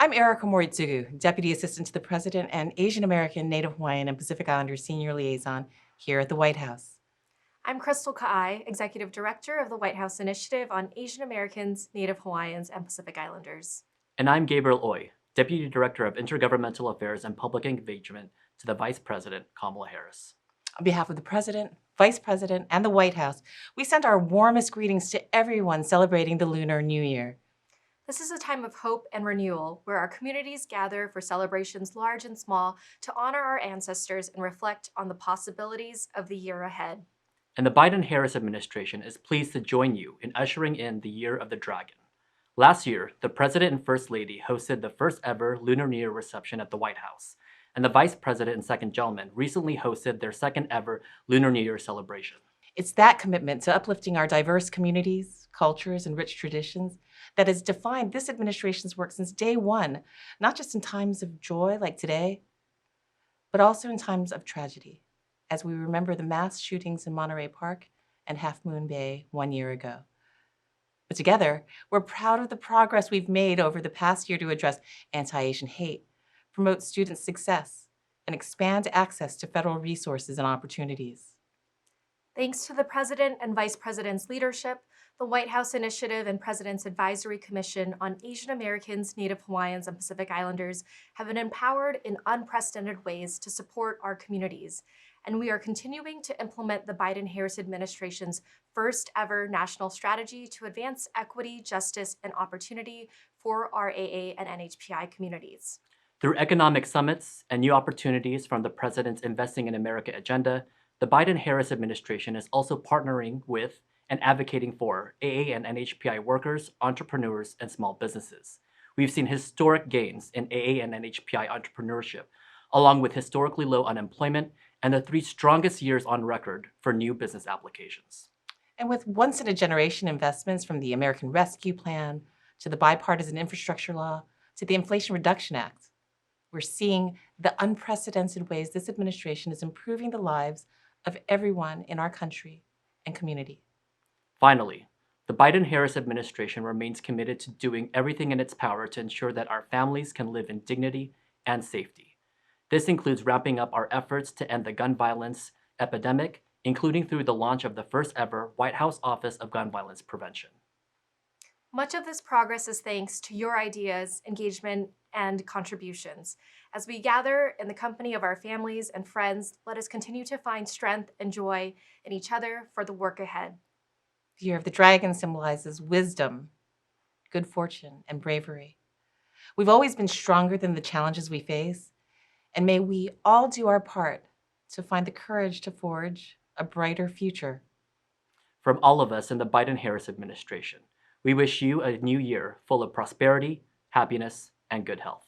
I'm Erika Moritsugu, Deputy Assistant to the President and Asian American, Native Hawaiian, and Pacific Islander Senior Liaison here at the White House. I'm Krystal, Executive Director of the White House Initiative on Asian Americans, Native Hawaiians, and Pacific Islanders. And I'm Gabriel, Deputy Director of Intergovernmental Affairs and Public Engagement to the Vice President, Kamala Harris. On behalf of the President, Vice President, and the White House, we send our warmest greetings to everyone celebrating the Lunar New Year. This is a time of hope and renewal where our communities gather for celebrations large and small to honor our ancestors and reflect on the possibilities of the year ahead. And the Biden-Harris administration is pleased to join you in ushering in the Year of the Dragon. Last year, the President and First Lady hosted the first ever Lunar New Year reception at the White House, and the Vice President and Second Gentleman recently hosted their second ever Lunar New Year celebration. It's that commitment to uplifting our diverse communities, cultures, and rich traditions that has defined this administration's work since day one, not just in times of joy like today, but also in times of tragedy, as we remember the mass shootings in Monterey Park and Half Moon Bay 1 year ago. But together, we're proud of the progress we've made over the past year to address anti-Asian hate, promote student success, and expand access to federal resources and opportunities. Thanks to the President and Vice President's leadership, the White House Initiative and President's Advisory Commission on Asian Americans, Native Hawaiians, and Pacific Islanders have been empowered in unprecedented ways to support our communities. And we are continuing to implement the Biden-Harris administration's first ever national strategy to advance equity, justice, and opportunity for our AA and NHPI communities. Through economic summits and new opportunities from the President's Investing in America agenda, the Biden-Harris administration is also partnering with and advocating for AA and NHPI workers, entrepreneurs, and small businesses. We've seen historic gains in AA and NHPI entrepreneurship, along with historically low unemployment and the 3 strongest years on record for new business applications. And with once-in-a-generation investments from the American Rescue Plan to the Bipartisan Infrastructure Law to the Inflation Reduction Act, we're seeing the unprecedented ways this administration is improving the lives of everyone in our country and community. Finally, the Biden-Harris administration remains committed to doing everything in its power to ensure that our families can live in dignity and safety. This includes ramping up our efforts to end the gun violence epidemic, including through the launch of the first ever White House Office of Gun Violence Prevention. Much of this progress is thanks to your ideas, engagement, and contributions. As we gather in the company of our families and friends, let us continue to find strength and joy in each other for the work ahead. The Year of the Dragon symbolizes wisdom, good fortune, and bravery. We've always been stronger than the challenges we face, and may we all do our part to find the courage to forge a brighter future. From all of us in the Biden-Harris administration, we wish you a new year full of prosperity, happiness, and good health.